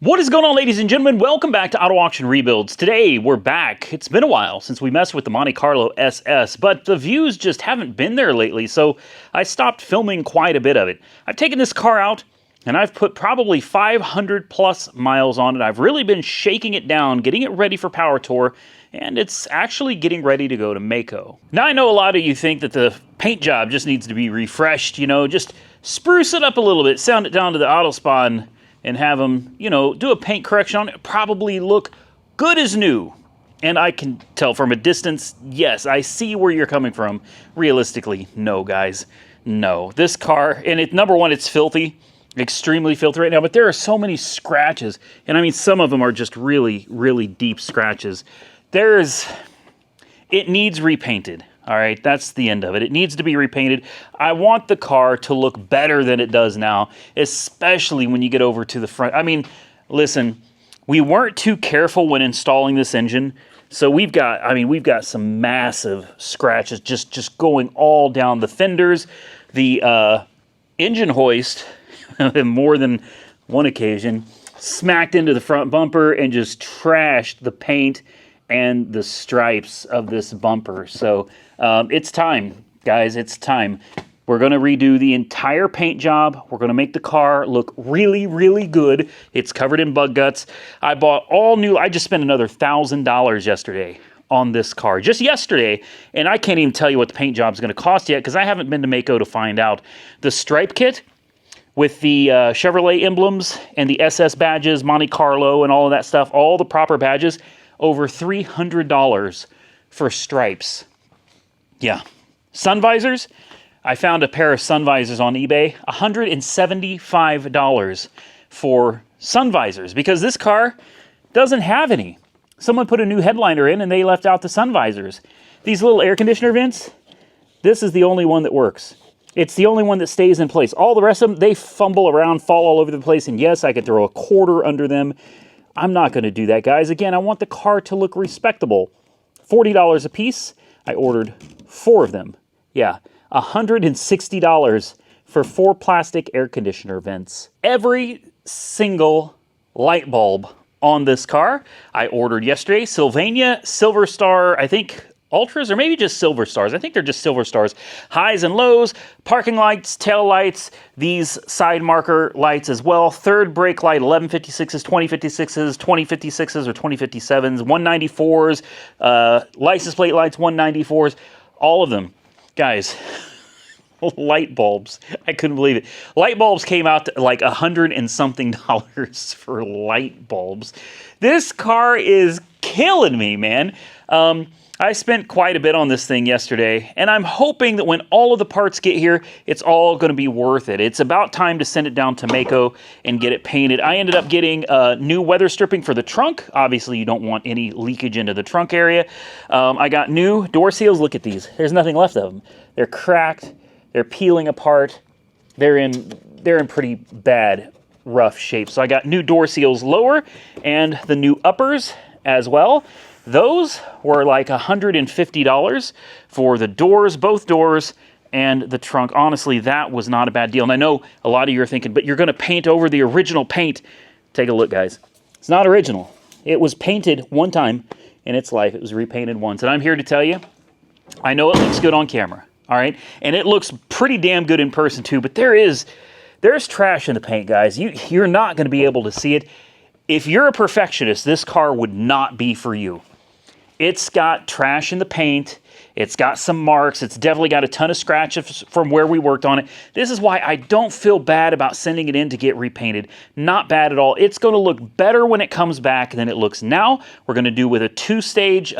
What is going on, ladies and gentlemen? Welcome back to Auto Auction Rebuilds. Today, we're back. It's been a while since we messed with the Monte Carlo SS, but the views just haven't been there lately, so I stopped filming quite a bit of it. I've taken this car out, and I've put probably 500 plus miles on it. I've really been shaking it down, getting it ready for Power Tour, and it's actually getting ready to go to Mako. Now, I know a lot of you think that the paint job just needs to be refreshed, just spruce it up a little bit, sound it down to the auto spa, and have them, do a paint correction on it, probably look good as new. And I can tell from a distance, yes, I see where you're coming from. Realistically, no, guys, no. This car, and number one, it's filthy, extremely filthy right now, but there are so many scratches, and I mean, some of them are just really, really deep scratches. It needs repainted. All right, that's the end of it. It needs to be repainted. I want the car to look better than it does now, especially when you get over to the front. I mean, listen, we weren't too careful when installing this engine, so we've got some massive scratches just going all down the fenders. The engine hoist, more than one occasion, smacked into the front bumper and just trashed the paint and the stripes of this bumper. So it's time, guys, it's time. We're going to redo the entire paint job. We're going to make the car look really, really good. It's covered in bug guts. I bought all new. I just spent another $1,000 yesterday on this car, just yesterday, and I can't even tell you what the paint job is going to cost yet because I haven't been to Mako to find out. The stripe kit with the Chevrolet emblems and the SS badges, Monte Carlo and all of that stuff, all the proper badges, over $300 for stripes. Yeah. Sun visors. I found a pair of sun visors on eBay. $175 for sun visors because this car doesn't have any. Someone put a new headliner in and they left out the sun visors. These little air conditioner vents, this is the only one that works. It's the only one that stays in place. All the rest of them, they fumble around, fall all over the place, and yes, I could throw a quarter under them. I'm not going to do that, guys. Again, I want the car to look respectable. $40 a piece. I ordered 4 of them. Yeah, $160 for 4 plastic air conditioner vents. Every single light bulb on this car I ordered yesterday. Sylvania, Silver Star, I think Ultras, or maybe just Silver Stars. I think they're just Silver Stars. Highs and lows, parking lights, tail lights, these side marker lights as well. Third brake light, 1156s, 2056s, 2056s or 2057s, 194s, license plate lights, 194s, all of them. Guys, light bulbs. I couldn't believe it. Light bulbs came out to like $100 and something for light bulbs. This car is killing me, man. I spent quite a bit on this thing yesterday, and I'm hoping that when all of the parts get here, it's all going to be worth it. It's about time to send it down to Mako and get it painted. I ended up getting new weather stripping for the trunk. Obviously, you don't want any leakage into the trunk area. I got new door seals. Look at these. There's nothing left of them. They're cracked. They're peeling apart. They're in pretty bad, rough shape. So I got new door seals lower and the new uppers as well. Those were like $150 for the doors, both doors, and the trunk. Honestly, that was not a bad deal. And I know a lot of you are thinking, but you're going to paint over the original paint. Take a look, guys. It's not original. It was painted one time in its life. It was repainted once. And I'm here to tell you, I know it looks good on camera, all right? And it looks pretty damn good in person too, but there's trash in the paint, guys. You're not going to be able to see it. If you're a perfectionist, this car would not be for you. It's got trash in the paint. It's got some marks. It's definitely got a ton of scratches from where we worked on it. This is why I don't feel bad about sending it in to get repainted. Not bad at all. It's going to look better when it comes back than it looks now. We're going to do with a 2-stage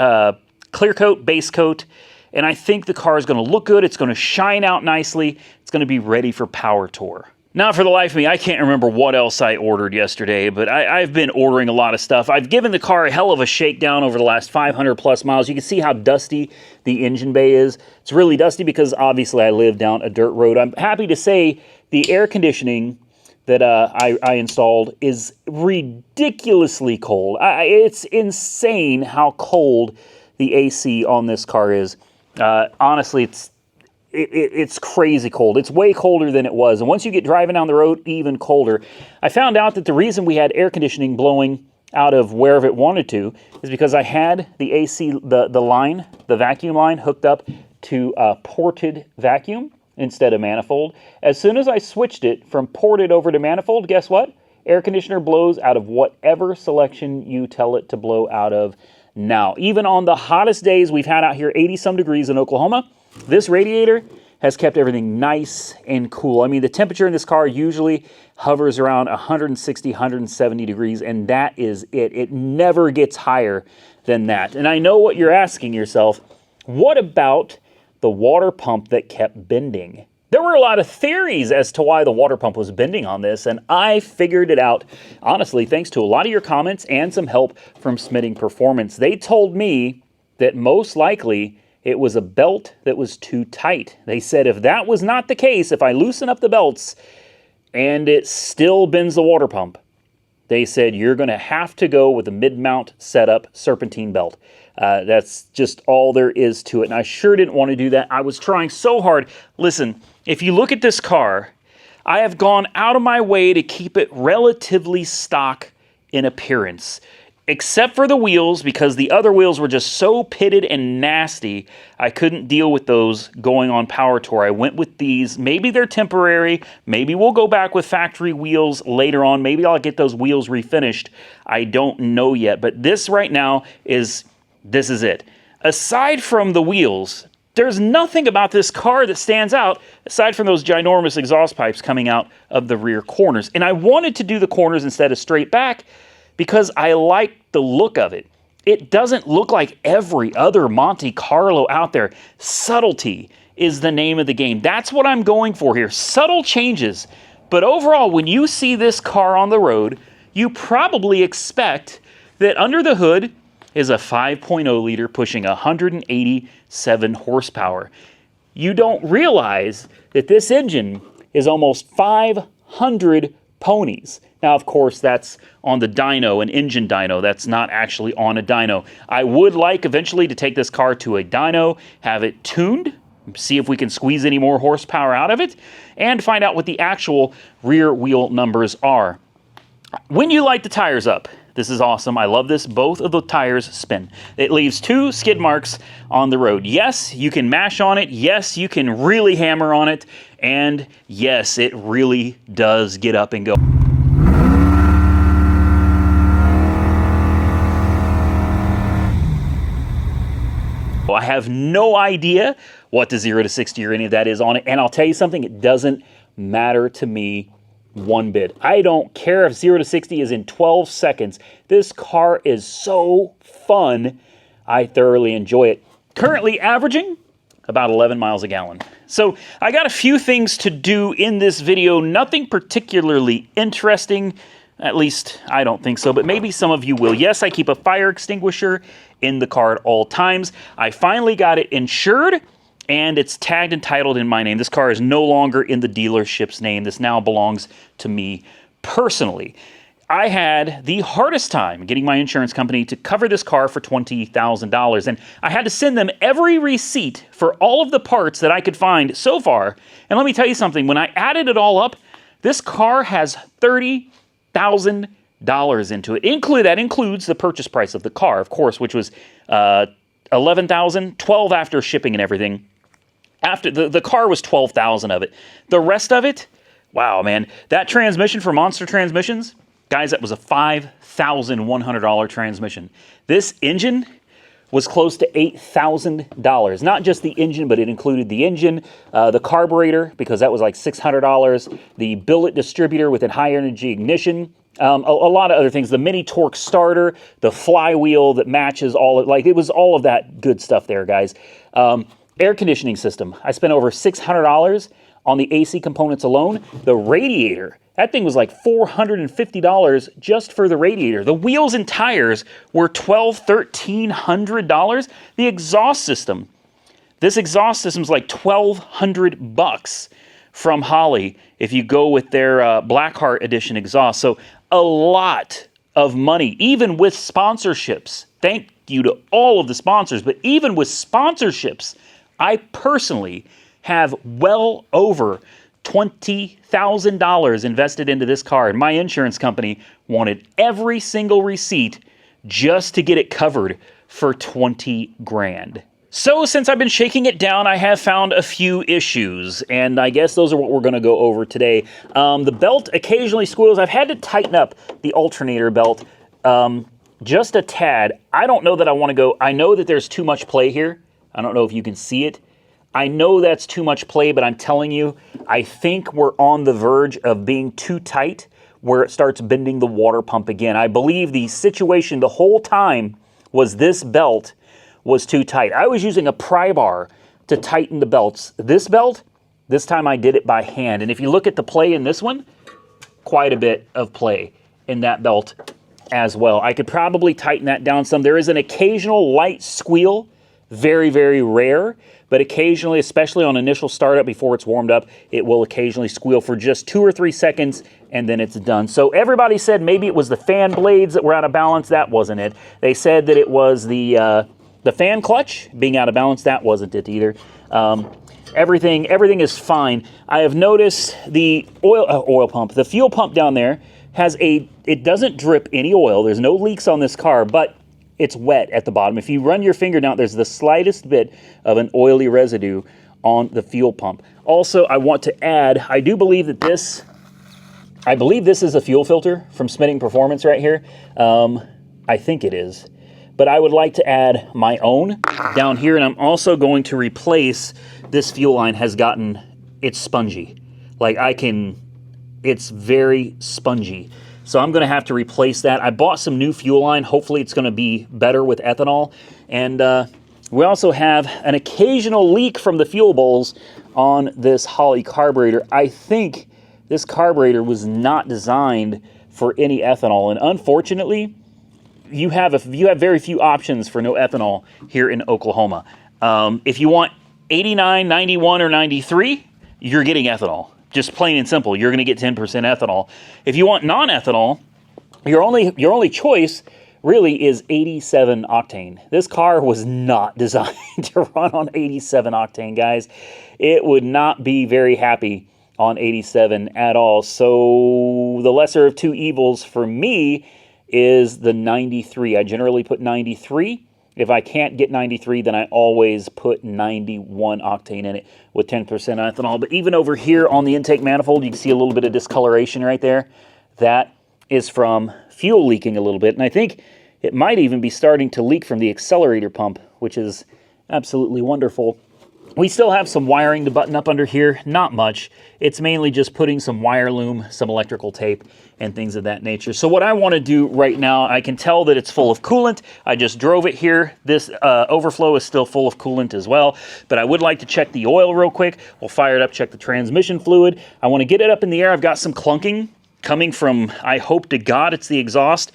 clear coat, base coat, and I think the car is going to look good. It's going to shine out nicely. It's going to be ready for Power Tour. Now, for the life of me, I can't remember what else I ordered yesterday, but I've been ordering a lot of stuff. I've given the car a hell of a shakedown over the last 500 plus miles. You can see how dusty the engine bay is. It's really dusty because obviously I live down a dirt road. I'm happy to say the air conditioning that I installed is ridiculously cold. It's insane how cold the AC on this car is. Honestly, it's crazy cold. It's way colder than it was. And once you get driving down the road, even colder. I found out that the reason we had air conditioning blowing out of wherever it wanted to is because I had the AC, the vacuum line hooked up to a ported vacuum instead of manifold. As soon as I switched it from ported over to manifold, guess what? Air conditioner blows out of whatever selection you tell it to blow out of now. Even on the hottest days we've had out here, 80-some degrees in Oklahoma, this radiator has kept everything nice and cool. I mean, the temperature in this car usually hovers around 160, 170 degrees, and that is it. It never gets higher than that. And I know what you're asking yourself, what about the water pump that kept bending? There were a lot of theories as to why the water pump was bending on this, and I figured it out, honestly, thanks to a lot of your comments and some help from Smitting Performance. They told me that most likely it was a belt that was too tight. They said if that was not the case, if I loosen up the belts and it still bends the water pump, they said you're going to have to go with a mid-mount setup serpentine belt. That's just all there is to it, and I sure didn't want to do that. I was trying so hard. Listen, if you look at this car, I have gone out of my way to keep it relatively stock in appearance, except for the wheels, because the other wheels were just so pitted and nasty, I couldn't deal with those going on Power Tour. I went with these. Maybe they're temporary. Maybe we'll go back with factory wheels later on. Maybe I'll get those wheels refinished. I don't know yet, but this right now this is it. Aside from the wheels, there's nothing about this car that stands out aside from those ginormous exhaust pipes coming out of the rear corners. And I wanted to do the corners instead of straight back because I like the look of it. It doesn't look like every other Monte Carlo out there. Subtlety is the name of the game. That's what I'm going for here. Subtle changes. But overall, when you see this car on the road, you probably expect that under the hood is a 5.0 liter pushing 187 horsepower. You don't realize that this engine is almost 500 ponies. Now, of course, that's on the dyno, an engine dyno. That's not actually on a dyno. I would like eventually to take this car to a dyno, have it tuned, see if we can squeeze any more horsepower out of it, and find out what the actual rear wheel numbers are. When you light the tires up, this is awesome. I love this. Both of the tires spin. It leaves 2 skid marks on the road. Yes, you can mash on it. Yes, you can really hammer on it. And yes, it really does get up and go. Well, I have no idea what the 0 to 60 or any of that is on it. And I'll tell you something, it doesn't matter to me one bit. I don't care if 0 to 60 is in 12 seconds. This car is so fun. I thoroughly enjoy it. Currently averaging about 11 miles a gallon. So I got a few things to do in this video. Nothing particularly interesting. At least I don't think so, but maybe some of you will. Yes, I keep a fire extinguisher in the car at all times. I finally got it insured, and it's tagged and titled in my name. This car is no longer in the dealership's name. This now belongs to me personally. I had the hardest time getting my insurance company to cover this car for $20,000, and I had to send them every receipt for all of the parts that I could find so far. And let me tell you something, when I added it all up, this car has $30,000 into it. That includes the purchase price of the car, of course, which was $11,000, $12,000 after shipping and everything. After the car was $12,000 of it. The rest of it, wow, man. That transmission for Monster Transmissions, guys, that was a $5,100 transmission. This engine was close to $8,000. Not just the engine, but it included the engine, the carburetor, because that was like $600, the billet distributor with a high energy ignition, a lot of other things, the mini torque starter, the flywheel that matches it was all of that good stuff there, guys. Air conditioning system. I spent over $600 on the AC components alone. The radiator, that thing was like $450 just for the radiator. The wheels and tires were $1,200, $1,300. The exhaust system, this exhaust system's like $1,200 from Holley if you go with their Blackheart Edition exhaust. So a lot of money, even with sponsorships. Thank you to all of the sponsors, but even with sponsorships, I personally have well over $20,000 invested into this car, and my insurance company wanted every single receipt just to get it covered for 20 grand. So since I've been shaking it down, I have found a few issues, and I guess those are what we're going to go over today. The belt occasionally squeals. I've had to tighten up the alternator belt just a tad. I don't know that I want to go. I know that there's too much play here. I don't know if you can see it. I know that's too much play, but I'm telling you, I think we're on the verge of being too tight where it starts bending the water pump again. I believe the situation the whole time was this belt was too tight. I was using a pry bar to tighten the belts. This belt, this time I did it by hand. And if you look at the play in this one, quite a bit of play in that belt as well. I could probably tighten that down some. There is an occasional light squeal, very, very rare, but occasionally, especially on initial startup before it's warmed up, it will occasionally squeal for just 2 or 3 seconds and then it's done. So everybody said maybe it was the fan blades that were out of balance. That wasn't it. They said that it was the fan clutch being out of balance. That wasn't it either. Everything is fine. I have noticed the oil pump, the fuel pump down there it doesn't drip any oil. There's no leaks on this car, but it's wet at the bottom. If you run your finger down, there's the slightest bit of an oily residue on the fuel pump. Also, I want to add, I believe this is a fuel filter from Speedometer Performance right here. I think it is. But I would like to add my own down here, and I'm also going to replace this fuel line. It's spongy. It's very spongy. So I'm going to have to replace that. I bought some new fuel line. Hopefully it's going to be better with ethanol. And we also have an occasional leak from the fuel bowls on this Holley carburetor. I think this carburetor was not designed for any ethanol. And unfortunately, you have very few options for no ethanol here in Oklahoma. If you want 89, 91, or 93, you're getting ethanol. Just plain and simple, you're going to get 10% ethanol. If you want non-ethanol, your only choice really is 87 octane. This car was not designed to run on 87 octane, guys. It would not be very happy on 87 at all. So the lesser of two evils for me is the 93. I generally put 93. If I can't get 93, then I always put 91 octane in it with 10% ethanol. But even over here on the intake manifold, you can see a little bit of discoloration right there. That is from fuel leaking a little bit. And I think it might even be starting to leak from the accelerator pump, which is absolutely wonderful. We still have some wiring to button up under here. Not much. It's mainly just putting some wire loom, some electrical tape, and things of that nature. So what I want to do right now, I can tell that it's full of coolant. I just drove it here. This overflow is still full of coolant as well. But I would like to check the oil real quick. We'll fire it up, check the transmission fluid. I want to get it up in the air. I've got some clunking coming from, I hope to God, it's the exhaust.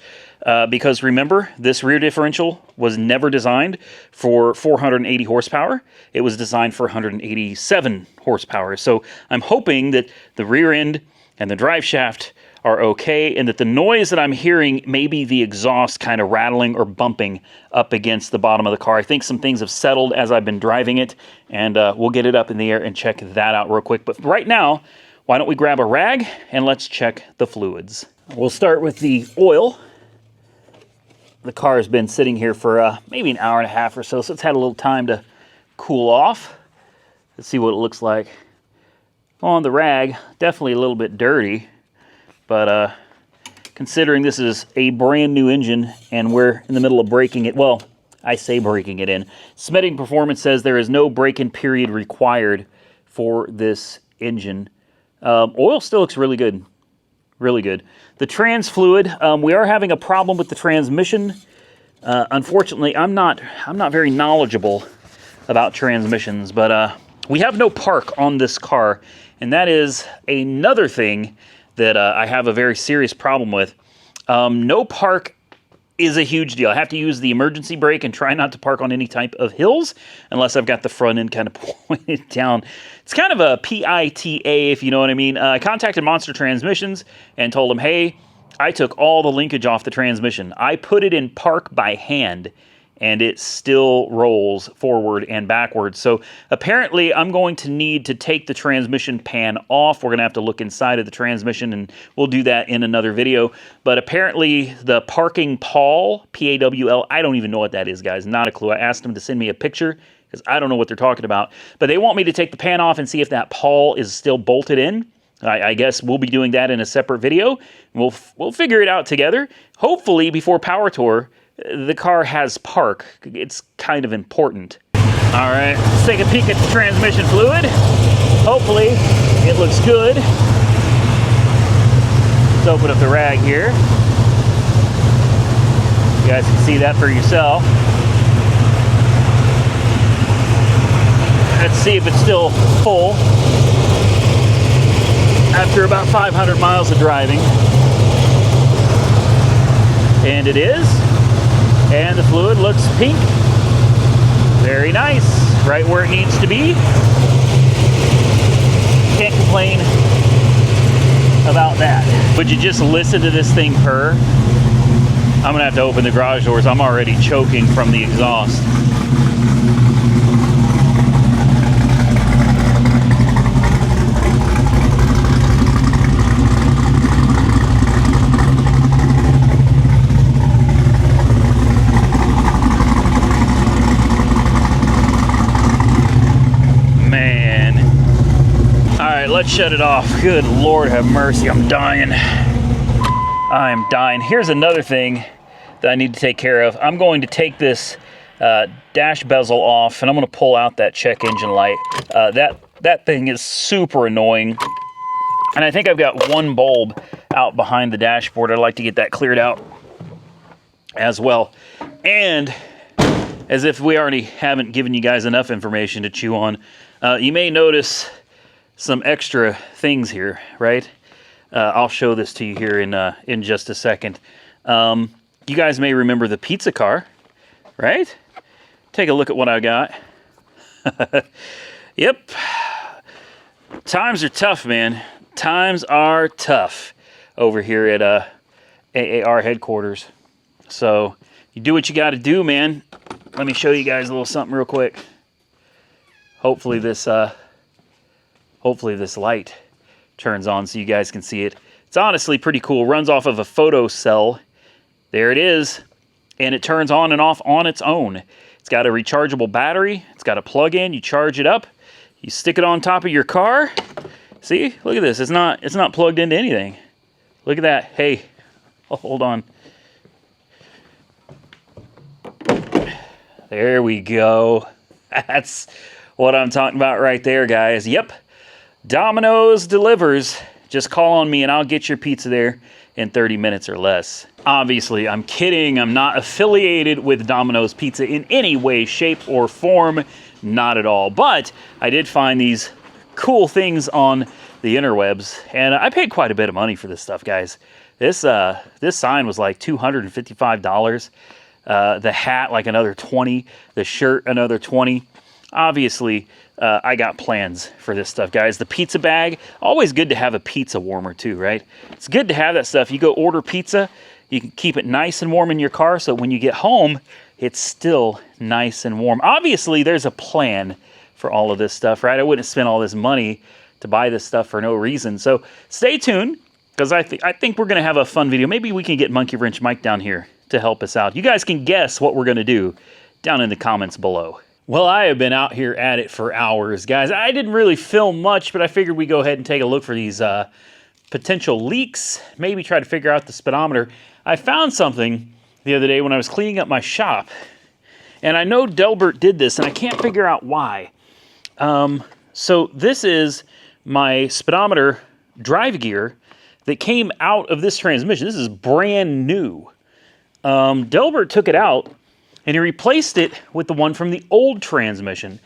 Because remember, this rear differential was never designed for 480 horsepower. It was designed for 187 horsepower. So I'm hoping that the rear end and the drive shaft are okay, and that the noise that I'm hearing may be the exhaust kind of rattling or bumping up against the bottom of the car. I think some things have settled as I've been driving it, and we'll get it up in the air and check that out real quick. But right now, why don't we grab a rag and let's check the fluids. We'll start with the oil. The car has been sitting here for maybe an hour and a half or so, so it's had a little time to cool off. Let's see what it looks like. On the rag, definitely a little bit dirty, but considering this is a brand new engine and we're in the middle of breaking it, well, I say breaking it in. Speedometer Performance says there is no break-in period required for this engine. Oil still looks really good. Really good. The trans fluid, we are having a problem with the transmission. Unfortunately, I'm not very knowledgeable about transmissions, but we have no park on this car, and that is another thing that I have a very serious problem with. No park is a huge deal. I have to use the emergency brake and try not to park on any type of hills unless I've got the front end kind of pointed down. It's kind of a PITA, if you know what I mean. I contacted Monster Transmissions and told them, hey, I took all the linkage off the transmission. I put it in park by hand, and it still rolls forward and backwards. So apparently I'm going to need to take the transmission pan off. We're going to have to look inside of the transmission, and we'll do that in another video. But apparently the parking pawl, P-A-W-L, I don't even know what that is, guys. Not a clue. I asked them to send me a picture because I don't know what they're talking about. But they want me to take the pan off and see if that pawl is still bolted in. I guess we'll be doing that in a separate video. We'll figure it out together. Hopefully before Power Tour, the car has park. It's kind of important. All right, let's take a peek at the transmission fluid. Hopefully it looks good. Let's open up the rag here. You guys can see that for yourself. Let's see if it's still full after about 500 miles of driving. And it is. And the fluid looks pink. Very nice. Right where it needs to be. Can't complain about that. Would you just listen to this thing purr? I'm gonna have to open the garage doors. I'm already choking from the exhaust. Let's shut it off. Good Lord have mercy, I'm dying. I am dying. Here's another thing that I need to take care of. I'm going to take this dash bezel off, and I'm going to pull out that check engine light. That thing is super annoying. And I think I've got one bulb out behind the dashboard. I'd like to get that cleared out as well. And as if we already haven't given you guys enough information to chew on, you may notice some extra things here, right? I'll show this to you here in just a second. You guys may remember the pizza car, right? Take a look at what I got. Yep. Times are tough, man. Times are tough over here at AAR headquarters. So you do what you got to do, man. Let me show you guys a little something real quick. Hopefully this light turns on so you guys can see it. It's honestly pretty cool. Runs off of a photo cell. There it is. And it turns on and off on its own. It's got a rechargeable battery. It's got a plug-in. You charge it up. You stick it on top of your car. See? Look at this. It's not plugged into anything. Look at that. Hey. Oh, hold on. There we go. That's what I'm talking about right there, guys. Yep. Domino's delivers. Just call on me and I'll get your pizza there in 30 minutes or less. Obviously, I'm kidding. I'm not affiliated with Domino's Pizza in any way, shape, or form. Not at all. But I did find these cool things on the interwebs, and I paid quite a bit of money for this stuff, guys. This sign was like $255. The hat, like another $20. The shirt, another $20. Obviously, I got plans for this stuff, guys. The pizza bag, always good to have a pizza warmer too, right? It's good to have that stuff. You go order pizza, you can keep it nice and warm in your car, so when you get home, it's still nice and warm. Obviously, there's a plan for all of this stuff, right? I wouldn't spend all this money to buy this stuff for no reason. So stay tuned, because I think we're going to have a fun video. Maybe we can get Monkey Wrench Mike down here to help us out. You guys can guess what we're going to do down in the comments below. Well, I have been out here at it for hours, guys. I didn't really film much, but I figured we'd go ahead and take a look for these potential leaks, maybe try to figure out the speedometer. I found something the other day when I was cleaning up my shop, and I know Delbert did this, and I can't figure out why. So this is my speedometer drive gear that came out of this transmission. This is brand new. Delbert took it out, and he replaced it with the one from the old transmission.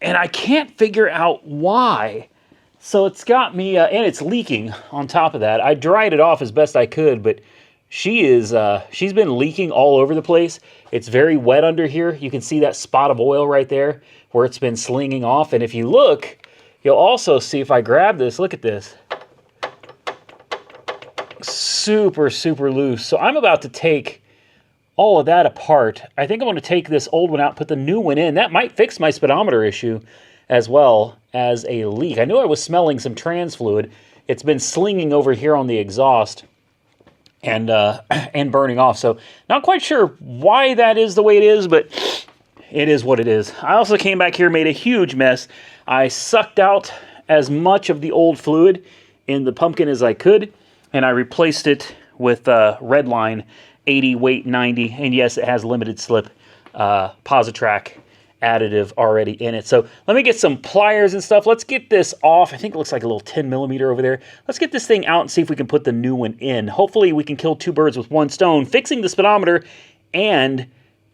And I can't figure out why. So it's got me, and it's leaking on top of that. I dried it off as best I could, but she's been leaking all over the place. It's very wet under here. You can see that spot of oil right there where it's been slinging off. And if you look, you'll also see, if I grab this, look at this. Super, super loose. So I'm about to take all of that apart, I think I'm going to take this old one out, put the new one in. That might fix my speedometer issue as well as a leak. I knew I was smelling some trans fluid. It's been slinging over here on the exhaust and burning off. So not quite sure why that is the way it is, but it is what it is. I also came back here, made a huge mess. I sucked out as much of the old fluid in the pumpkin as I could, and I replaced it with Redline 80 weight 90, and yes, it has limited slip Positrack additive already in it. So let me get some pliers and stuff. Let's get this off. I think it looks like a little 10 millimeter over there. Let's get this thing out and see if we can put the new one in. Hopefully we can kill two birds with one stone, fixing the speedometer and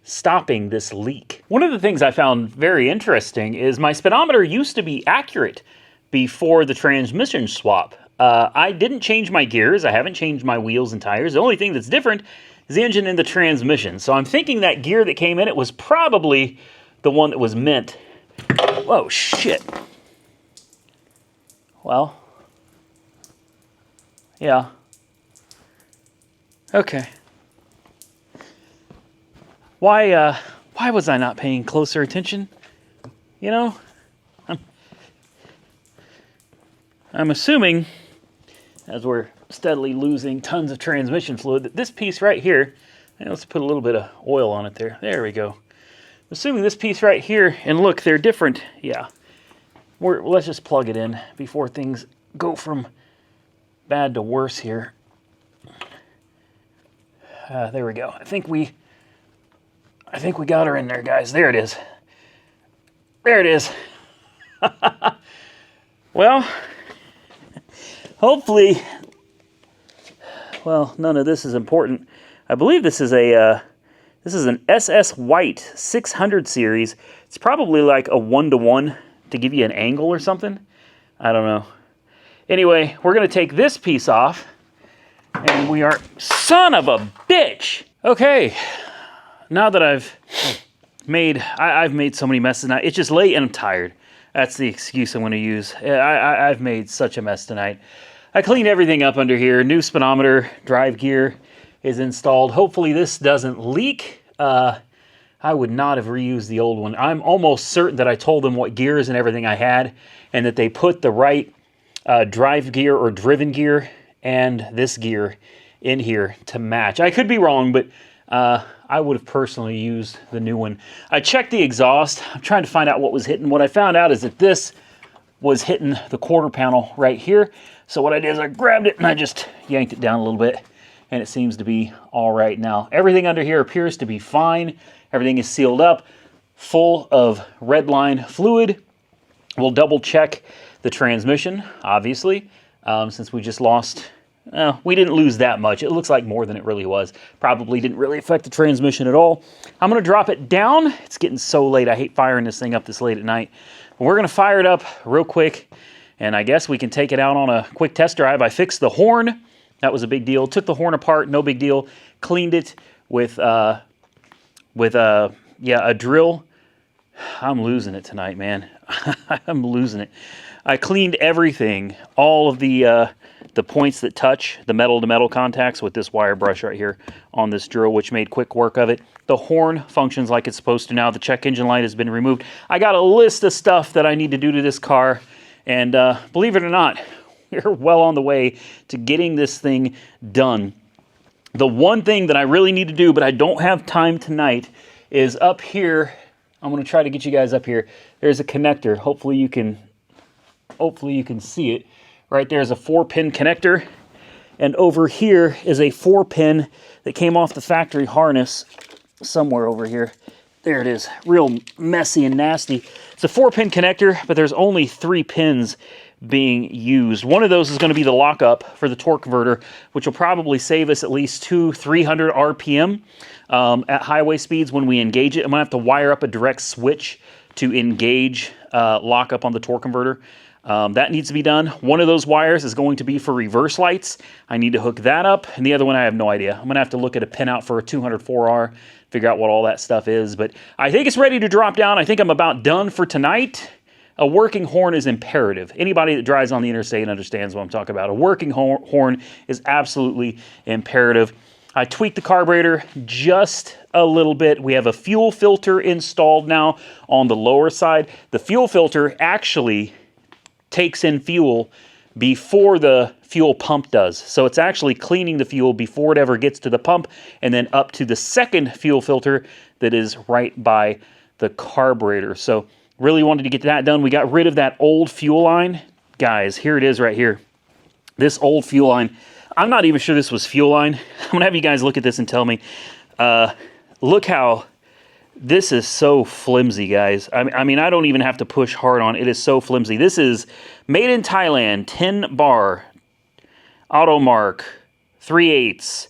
stopping this leak. One of the things I found very interesting is my speedometer used to be accurate before the transmission swap. I didn't change my gears. I haven't changed my wheels and tires. The only thing that's different is the engine and the transmission. So I'm thinking that gear that came in it was probably the one that was meant. Whoa, shit. Well, yeah. Okay. Why was I not paying closer attention? You know, I'm assuming, as we're steadily losing tons of transmission fluid, that this piece right here, and let's put a little bit of oil on it there. There we go. Assuming this piece right here, and look, they're different. Yeah. Let's just plug it in before things go from bad to worse here. There we go. I think we got her in there, guys. There it is. There it is. Well, hopefully, well, none of this is important. I believe this is an SS White 600 series. It's probably like a 1-to-1 to give you an angle or something. I don't know. Anyway, we're going to take this piece off, and we are, son of a bitch! Okay, now that I've made so many messes tonight. It's just late and I'm tired. That's the excuse I'm going to use. I've made such a mess tonight. I cleaned everything up under here. New speedometer, drive gear is installed. Hopefully this doesn't leak. I would not have reused the old one. I'm almost certain that I told them what gears and everything I had, and that they put the right drive gear or driven gear and this gear in here to match. I could be wrong, but I would have personally used the new one. I checked the exhaust. I'm trying to find out what was hitting. What I found out is that this was hitting the quarter panel right here. So what I did is I grabbed it and I just yanked it down a little bit, and it seems to be all right now. Everything under here appears to be fine. Everything is sealed up, full of Redline fluid. We'll double check the transmission, obviously, since we just lost. We didn't lose that much. It looks like more than it really was. Probably didn't really affect the transmission at all. I'm going to drop it down. It's getting so late. I hate firing this thing up this late at night. But we're going to fire it up real quick, and I guess we can take it out on a quick test drive. I fixed the horn. That was a big deal. Took the horn apart, no big deal. Cleaned it with a drill. I'm losing it tonight, man. I'm losing it. I cleaned everything, all of the points that touch the metal-to-metal contacts with this wire brush right here on this drill, which made quick work of it. The horn functions like it's supposed to now. The check engine light has been removed. I got a list of stuff that I need to do to this car, and believe it or not, we're well on the way to getting this thing done. The one thing that I really need to do, but I don't have time tonight, is up here. I'm going to try to get you guys up here. There's a connector. Hopefully you can see it. Right there's a 4-pin connector, and over here is a 4-pin that came off the factory harness somewhere over here. There it is, real messy and nasty. It's a 4-pin connector, but there's only 3 pins being used. One of those is going to be the lockup for the torque converter, which will probably save us at least 200-300 RPM at highway speeds when we engage it. I'm going to have to wire up a direct switch to engage lockup on the torque converter. That needs to be done. One of those wires is going to be for reverse lights. I need to hook that up, and the other one I have no idea. I'm going to have to look at a pinout for a 204R, figure out what all that stuff is. But I think it's ready to drop down. I think I'm about done for tonight. A working horn is imperative. Anybody that drives on the interstate understands what I'm talking about. A working horn is absolutely imperative. I tweaked the carburetor just a little bit. We have a fuel filter installed now on the lower side. The fuel filter actually takes in fuel before the fuel pump does. So it's actually cleaning the fuel before it ever gets to the pump and then up to the second fuel filter that is right by the carburetor. So really wanted to get that done. We got rid of that old fuel line. Guys, here it is right here. This old fuel line. I'm not even sure this was fuel line. I'm gonna have you guys look at this and tell me. Look how this is so flimsy, guys. I mean, I don't even have to push hard on it. It is so flimsy. This is made in Thailand, 10 bar, Automark, 3/8,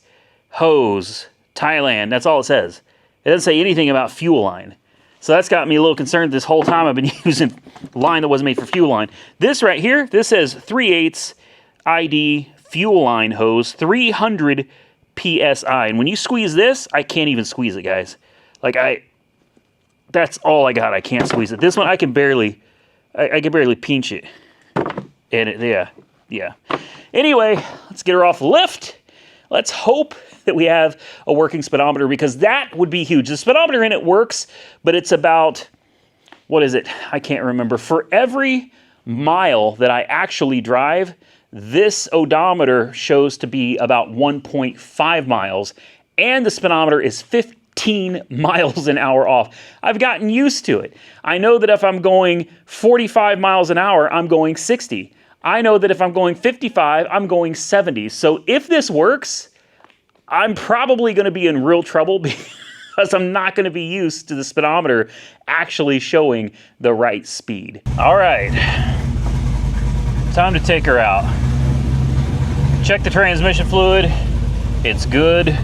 hose, Thailand. That's all it says. It doesn't say anything about fuel line. So that's got me a little concerned this whole time. I've been using line that wasn't made for fuel line. This right here, this says 3/8 ID fuel line hose, 300 PSI. And when you squeeze this, I can't even squeeze it, guys. Like that's all I got. I can't squeeze it. This one, I can barely pinch it. And yeah. Anyway, let's get her off the lift. Let's hope that we have a working speedometer, because that would be huge. The speedometer in it works, but it's about, what is it? I can't remember. For every mile that I actually drive, this odometer shows to be about 1.5 miles, and the speedometer is 15 miles an hour off. I've gotten used to it. I know that if I'm going 45 miles an hour, I'm going 60. I know that if I'm going 55, I'm going 70. So if this works, I'm probably going to be in real trouble because I'm not going to be used to the speedometer actually showing the right speed. All right, time to take her out. Check the transmission fluid. It's good.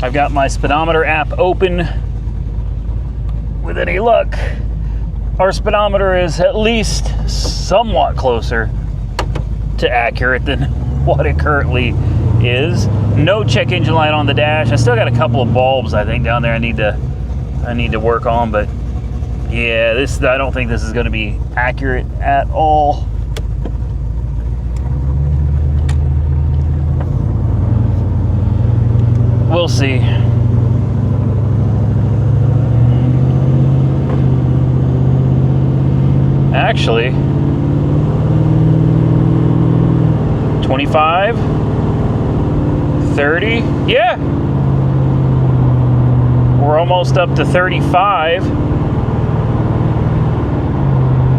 I've got my speedometer app open. With any luck, our speedometer is at least somewhat closer to accurate than what it currently is. No check engine light on the dash. I still got a couple of bulbs, I think, down there I need to work on, but yeah, I don't think this is going to be accurate at all. We'll see. Actually, 25, 30, yeah. We're almost up to 35.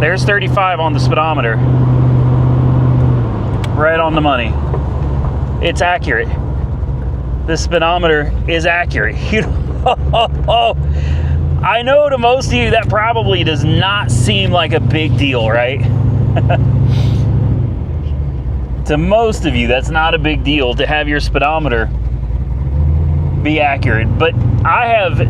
There's 35 on the speedometer. Right on the money. It's accurate. The speedometer is accurate. I know to most of you that probably does not seem like a big deal, right? To most of you, that's not a big deal to have your speedometer be accurate. But I have,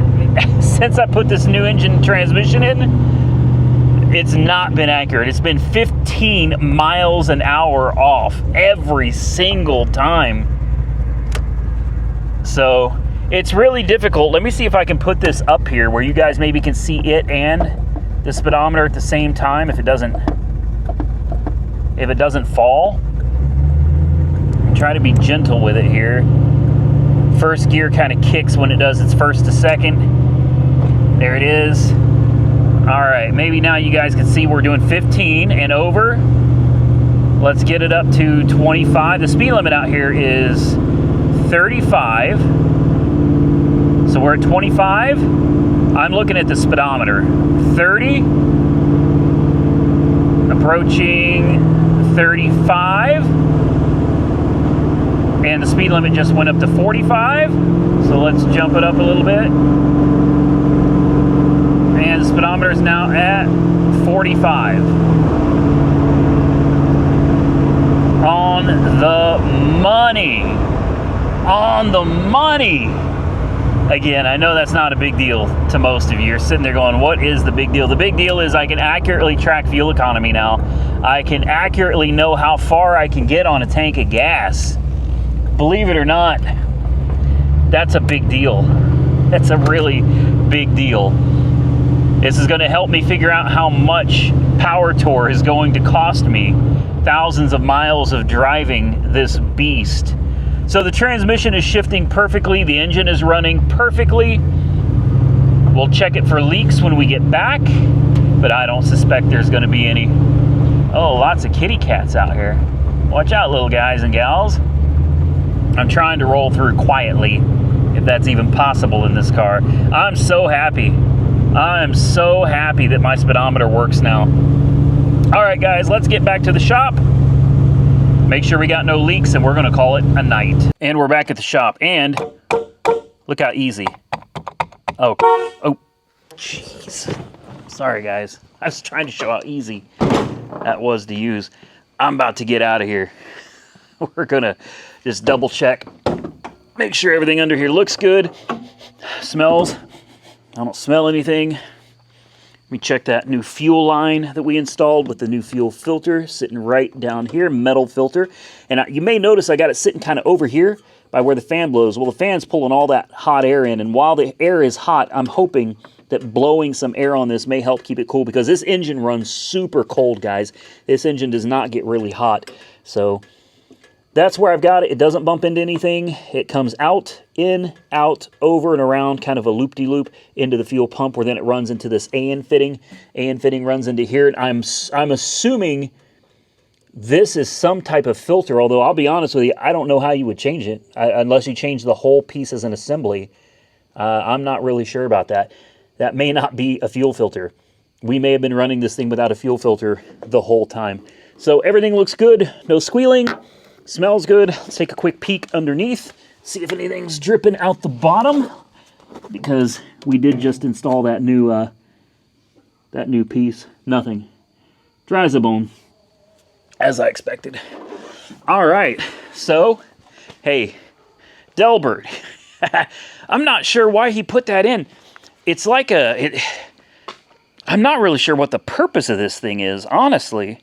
since I put this new engine transmission in, it's not been accurate. It's been 15 miles an hour off every single time. So it's really difficult. Let me see if I can put this up here where you guys maybe can see it and the speedometer at the same time if it doesn't fall. Try to be gentle with it here. First gear kind of kicks when it does its first to second. There it is. All right, maybe now you guys can see we're doing 15 and over. Let's get it up to 25. The speed limit out here is 35. So we're at 25. I'm looking at the speedometer. 30. Approaching 35. And the speed limit just went up to 45. So let's jump it up a little bit. And the speedometer is now at 45. On the money. On the money. Again, I know that's not a big deal to most of you. You're sitting there going, what is the big deal? The big deal is I can accurately track fuel economy now. I can accurately know how far I can get on a tank of gas. Believe it or not, that's a big deal. That's a really big deal. This is going to help me figure out how much power tour is going to cost me. Thousands of miles of driving this beast So the transmission is shifting perfectly. The engine is running perfectly. We'll check it for leaks when we get back, but I don't suspect there's going to be any. Oh, lots of kitty cats out here. Watch out, little guys and gals. I'm trying to roll through quietly, if that's even possible in this car. I'm so happy. I am so happy that my speedometer works now. All right, guys, let's get back to the shop. Make sure we got no leaks, and we're going to call it a night. And we're back at the shop, and look how easy. Oh, jeez. Sorry, guys. I was trying to show how easy that was to use. I'm about to get out of here. We're going to just double check. Make sure everything under here looks good. Smells. I don't smell anything. Let me check that new fuel line that we installed with the new fuel filter sitting right down here, metal filter. And you may notice I got it sitting kind of over here by where the fan blows. Well, the fan's pulling all that hot air in, and while the air is hot, I'm hoping that blowing some air on this may help keep it cool, because this engine runs super cold, guys. This engine does not get really hot. So that's where I've got it. It doesn't bump into anything. It comes out, in, out, over and around, kind of a loop-de-loop into the fuel pump, where then it runs into this AN fitting. AN fitting runs into here, and I'm assuming this is some type of filter, although I'll be honest with you, I don't know how you would change it, unless you change the whole piece as an assembly. I'm not really sure about that. That may not be a fuel filter. We may have been running this thing without a fuel filter the whole time. So everything looks good, no squealing. Smells good. Let's take a quick peek underneath, see if anything's dripping out the bottom, because we did just install that new piece. Nothing. Dry as a bone, as I expected. All right, so, hey, Delbert, I'm not sure why he put that in. It's like I'm not really sure what the purpose of this thing is, honestly.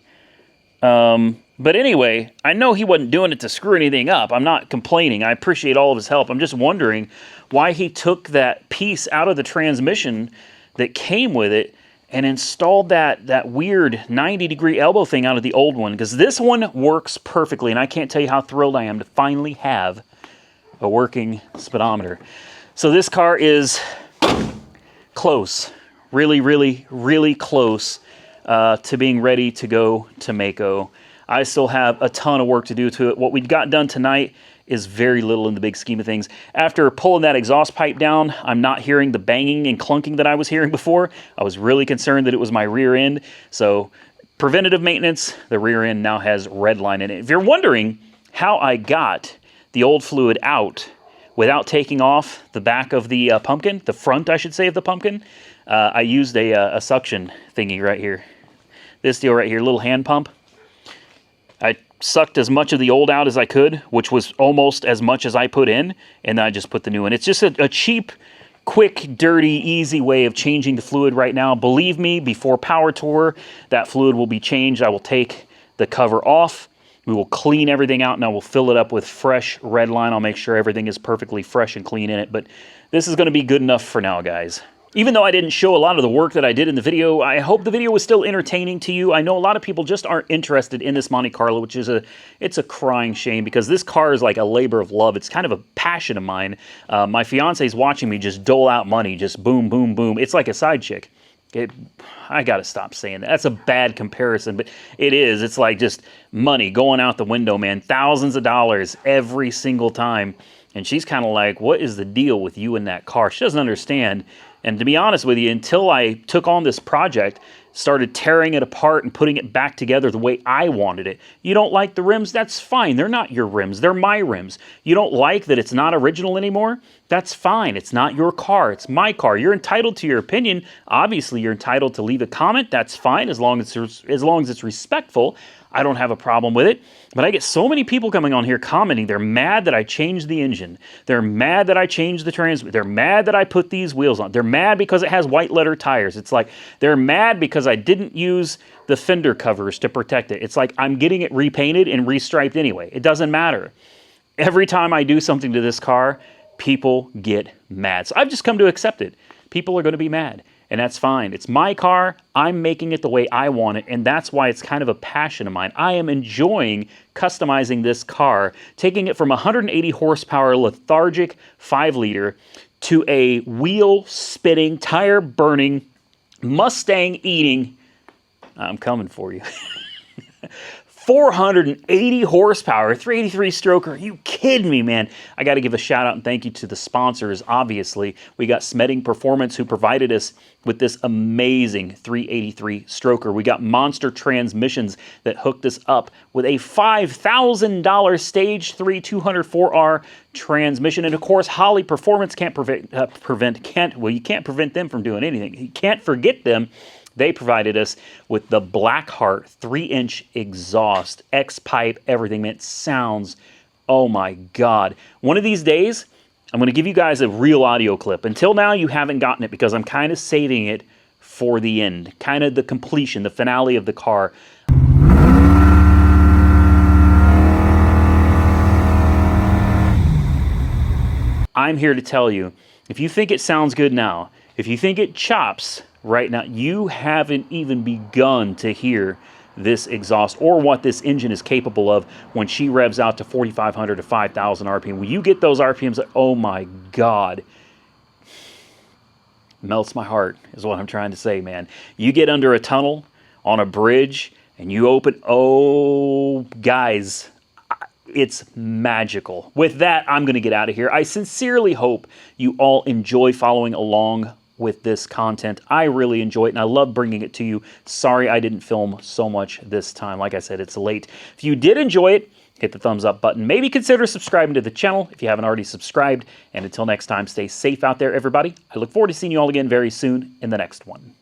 But anyway, I know he wasn't doing it to screw anything up. I'm not complaining. I appreciate all of his help. I'm just wondering why he took that piece out of the transmission that came with it and installed that weird 90-degree elbow thing out of the old one, because this one works perfectly, and I can't tell you how thrilled I am to finally have a working speedometer. So this car is close, really, really, really close to being ready to go to Mako. I still have a ton of work to do to it. What we got done tonight is very little in the big scheme of things. After pulling that exhaust pipe down, I'm not hearing the banging and clunking that I was hearing before. I was really concerned that it was my rear end. So preventative maintenance, the rear end now has red line in it. If you're wondering how I got the old fluid out without taking off the back of the pumpkin, the front, I should say, of the pumpkin, I used a suction thingy right here. This deal right here, little hand pump. I sucked as much of the old out as I could, which was almost as much as I put in, and then I just put the new in. It's just a cheap, quick, dirty, easy way of changing the fluid right now. Believe me, before Power Tour, that fluid will be changed. I will take the cover off. We will clean everything out, and I will fill it up with fresh red line. I'll make sure everything is perfectly fresh and clean in it, but this is going to be good enough for now, guys. Even though I didn't show a lot of the work that I did in the video, I hope the video was still entertaining to you. I know a lot of people just aren't interested in this Monte Carlo, which is it's a crying shame, because this car is like a labor of love. It's kind of a passion of mine. My fiance's watching me just dole out money, just boom, boom, boom. It's like a side chick. I gotta stop saying that. That's a bad comparison, but it is. It's like just money going out the window, man. Thousands of dollars every single time. And she's kind of like, what is the deal with you in that car? She doesn't understand. And to be honest with you, until I took on this project, started tearing it apart and putting it back together the way I wanted it. You don't like the rims? That's fine. They're not your rims. They're my rims. You don't like that it's not original anymore? That's fine. It's not your car. It's my car. You're entitled to your opinion. Obviously, you're entitled to leave a comment. That's fine, as long as it's respectful. I don't have a problem with it. But I get so many people coming on here commenting. They're mad that I changed the engine. They're mad that I changed the transmission. They're mad that I put these wheels on. They're mad because it has white letter tires. It's like they're mad because I didn't use the fender covers to protect it. It's like I'm getting it repainted and restriped anyway. It doesn't matter. Every time I do something to this car, people get mad. So I've just come to accept it. People are going to be mad. and that's fine. It's my car. I'm making it the way I want it, and that's why it's kind of a passion of mine. I am enjoying customizing this car, taking it from 180 horsepower lethargic 5-liter to a wheel-spinning, tire-burning, Mustang-eating, I'm coming for you, 480 horsepower, 383 stroker. Are you kidding me, man? I got to give a shout out and thank you to the sponsors, obviously. We got Smedding Performance, who provided us with this amazing 383 stroker. We got Monster Transmissions that hooked us up with a $5,000 Stage 3 204R transmission. And of course, Holly Performance can't you can't prevent them from doing anything. You can't forget them. They provided us with the Blackheart 3-inch exhaust, X-pipe, everything. Man, it sounds, oh my God. One of these days, I'm going to give you guys a real audio clip. Until now, you haven't gotten it because I'm kind of saving it for the end, kind of the completion, the finale of the car. I'm here to tell you, if you think it sounds good now, if you think it chops right now, you haven't even begun to hear this exhaust or what this engine is capable of when she revs out to 4,500 to 5,000 RPM. When you get those RPMs, oh my God, melts my heart is what I'm trying to say, man. You get under a tunnel on a bridge and you open, oh, guys, it's magical. With that, I'm going to get out of here. I sincerely hope you all enjoy following along with this content. I really enjoy it, and I love bringing it to you. Sorry I didn't film so much this time. Like I said, it's late. If you did enjoy it, hit the thumbs up button. Maybe consider subscribing to the channel if you haven't already subscribed. And until next time, stay safe out there, everybody. I look forward to seeing you all again very soon in the next one.